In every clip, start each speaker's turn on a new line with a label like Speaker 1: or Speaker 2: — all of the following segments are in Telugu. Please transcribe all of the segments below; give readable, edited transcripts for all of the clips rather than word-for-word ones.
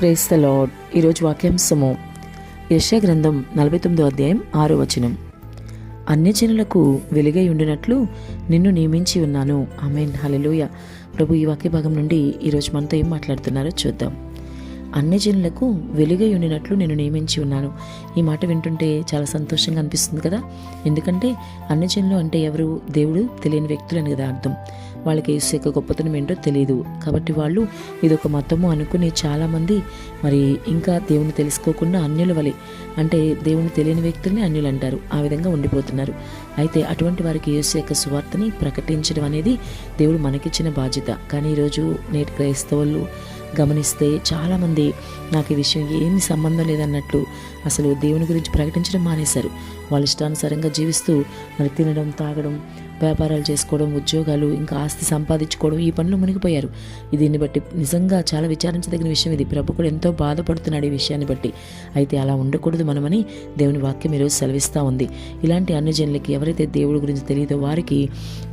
Speaker 1: Praise the lord. ఈరోజు వాక్యాంశము యెషయా గ్రంథం 49వ అధ్యాయం 6వ వచనం. అన్యజనులకు వెలుగై ఉండినట్లు నిన్ను నియమించి ఉన్నాను. ఆమేన్, హల్లెలూయా. ప్రభు ఈ వాక్య భాగం నుండి ఈరోజు మనతో ఏం మాట్లాడుతున్నారో చూద్దాం. అన్యజనులకు వెలుగై ఉండినట్లు నేను నియమించి ఉన్నాను. ఈ మాట వింటుంటే చాలా సంతోషంగా అనిపిస్తుంది కదా. ఎందుకంటే అన్యజనులు అంటే ఎవరు? దేవుడు తెలియని వ్యక్తులని కదా అర్థం. వాళ్ళకి యేసు యొక్క గొప్పతనం ఏంటో తెలియదు కాబట్టి వాళ్ళు ఇదొక మతము అనుకుని చాలామంది మరి ఇంకా దేవుని తెలుసుకోకుండా అన్యుల వలె, అంటే దేవుని తెలియని వ్యక్తుల్ని అన్యులు అంటారు, ఆ విధంగా ఉండిపోతున్నారు. అయితే అటువంటి వారికి యేసు యొక్క సువార్తని ప్రకటించడం అనేది దేవుడు మనకిచ్చిన బాధ్యత. కానీ ఈరోజు నేటి క్రైస్తవులు గమనిస్తే చాలామంది నాకు ఈ విషయం ఏమి సంబంధం లేదన్నట్లు అసలు దేవుని గురించి ప్రకటించడం మానేశారు. వాళ్ళ ఇష్టానుసారంగా జీవిస్తూ మరి తినడం, తాగడం, వ్యాపారాలు చేసుకోవడం, ఉద్యోగాలు, ఇంకా ఆస్తి సంపాదించుకోవడం, ఈ పనులు మునిగిపోయారు. దీన్ని బట్టి నిజంగా చాలా విచారించదగిన విషయం ఇది. ప్రభు కూడా ఎంతో బాధపడుతున్నాడు ఈ విషయాన్ని బట్టి. అయితే అలా ఉండకూడదు మనమని దేవుని వాక్యం ఈరోజు సెలవిస్తూ ఉంది. ఇలాంటి అన్యజనులకి ఎవరైతే దేవుడి గురించి తెలియదో వారికి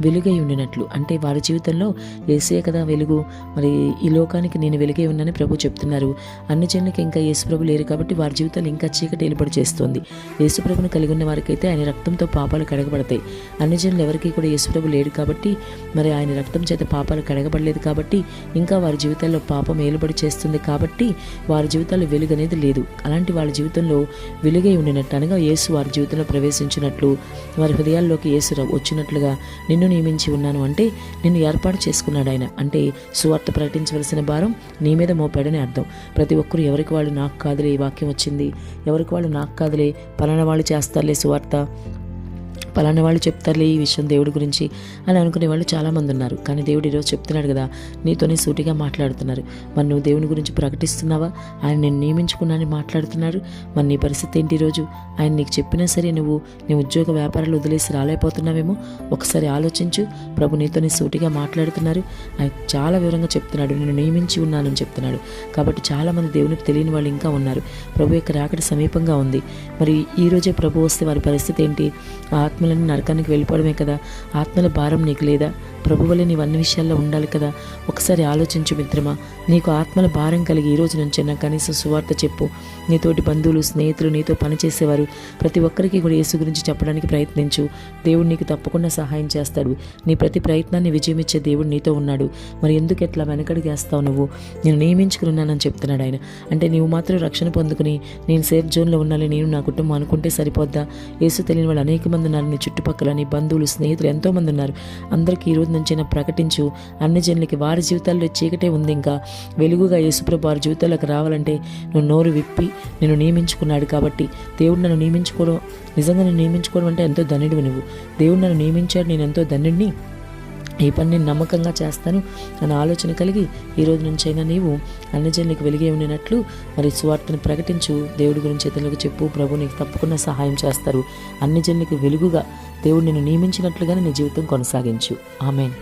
Speaker 1: వెలుగై ఉండినట్లు, అంటే వారి జీవితంలో యేసే కదా వెలుగు, మరి ఈ లోకానికి నేను వెలుగై ఉన్నానని ప్రభు చెప్తున్నారు. అన్యజనులకి ఇంకా యేసు ప్రభు లేరు కాబట్టి వారి జీవితాలు ఇంకా చీకటి ఏలుబడి చేస్తుంది. యేసు ప్రభుని కలిగి ఉన్న వారికైతే ఆయన రక్తంతో పాపాలు కడగబడతాయి. అన్యజనులు ఎవరికి కూడా యేసు ప్రభు లేడు కాబట్టి, మరి ఆయన రక్తం చేత పాపాలు కడగబడలేదు కాబట్టి ఇంకా వారి జీవితాల్లో పాపం ఏలుబడి చేస్తుంది కాబట్టి వారి జీవితాల్లో వెలుగు అనేది లేదు. అలాంటి వాళ్ళ జీవితంలో వెలుగై ఉండినట్టు, అనగా యేసు వారి జీవితంలో ప్రవేశించినట్లు, వారి హృదయాల్లోకి యేసు వచ్చినట్లుగా నిన్ను నియమించి ఉన్నాను. అంటే నిన్ను ఏర్పాటు చేసుకున్నాడు ఆయన. అంటే సువార్త ప్రకటించవలసిన భారం నీ మీద మోపాడని అర్థం. ప్రతి ఒక్కరు ఎవరికి వాళ్ళు నాకు కాదులే, ఈ వాక్యం వచ్చింది, ఎవరికి వాళ్ళు నాకు కాదులే, పలానా వాళ్ళు చేస్తారులే సువార్త, పలానా వాళ్ళు చెప్తారులే ఈ విషయం దేవుడి గురించి అని అనుకునే వాళ్ళు చాలామంది ఉన్నారు. కానీ దేవుడు ఈరోజు చెప్తున్నాడు కదా, నీతోనే సూటిగా మాట్లాడుతున్నారు. మరి నువ్వు దేవుని గురించి ప్రకటిస్తున్నావా? ఆయన నేను నియమించుకున్నానని మాట్లాడుతున్నారు. మరి నీ పరిస్థితి ఏంటి? ఈరోజు ఆయన నీకు చెప్పినా సరే నువ్వు నీ ఉద్యోగ వ్యాపారాలు వదిలేసి రాలేకపోతున్నావేమో. ఒకసారి ఆలోచించు. ప్రభు నీతోనే సూటిగా మాట్లాడుతున్నారు. ఆయన చాలా వివరంగా చెప్తున్నాడు, నేను నియమించి ఉన్నానని చెప్తున్నాడు. కాబట్టి చాలామంది దేవునికి తెలియని వాళ్ళు ఇంకా ఉన్నారు. ప్రభు యొక్క రాకడ సమీపంగా ఉంది. మరి ఈరోజే ప్రభు వస్తే వారి పరిస్థితి ఏంటి? ఆత్మలని నరకానికి వెళ్ళిపోవడమే కదా. ఆత్మల భారం నీకు లేదా? ప్రభు వల్లే నీవు అన్ని విషయాల్లో ఉండాలి కదా. ఒకసారి ఆలోచించు మిత్రమా. నీకు ఆత్మల భారం కలిగి ఈ రోజు నుంచే నా కనీసం సువార్త చెప్పు. నీతోటి బంధువులు, స్నేహితులు, నీతో పనిచేసేవారు ప్రతి ఒక్కరికి కూడా యేసు గురించి చెప్పడానికి ప్రయత్నించు. దేవుడు నీకు తప్పకుండా సహాయం చేస్తాడు. నీ ప్రతి ప్రయత్నాన్ని విజయం ఇచ్చే దేవుడు నీతో ఉన్నాడు. మరి ఎందుకు ఎట్లా వెనకడికి వేస్తావు? నువ్వు నేను నియమించుకున్నానని చెప్తున్నాడు ఆయన. అంటే నీవు మాత్రం రక్షణ పొందుకుని నేను సేఫ్ జోన్లో ఉండాలి, నేను నా కుటుంబం అనుకుంటే సరిపోద్దా? యేసు తెలియని వాళ్ళు అనేక మంది ఉన్నారు. నీ చుట్టుపక్కల నీ బంధువులు, స్నేహితులు ఎంతోమంది ఉన్నారు. అందరికీ ఈరోజు నుంచి ప్రకటించు. అన్ని జనులకి వారి జీవితాల్లో చీకటే ఉంది, ఇంకా వెలుగుగా యేసుప్రభు వారి జీవితాల్లోకి రావాలంటే నువ్వు నోరు విప్పి నేను నియమించుకున్నాడు కాబట్టి. దేవుడు నన్ను నియమించుకోవడం, నిజంగా నేను నియమించుకోవడం అంటే ఎంతో ధన్యుడివి నువ్వు. దేవుడు నన్ను నియమించాడు, నేను ఎంతో ధన్యుడిని, ఈ పని నేను నమ్మకంగా చేస్తాను అన్న ఆలోచన కలిగి ఈరోజు నుంచైనా నీవు అన్యజనులకు వెలిగే ఉండినట్లు మరి సువార్తను ప్రకటించు. దేవుడి గురించి ఇతరులకు చెప్పు. ప్రభు నీకు తప్పకుండా సహాయం చేస్తారు. అన్యజనులకు వెలుగుగా దేవుడు నిన్ను నియమించినట్లుగానే నీ జీవితం కొనసాగించు. ఆమేన్.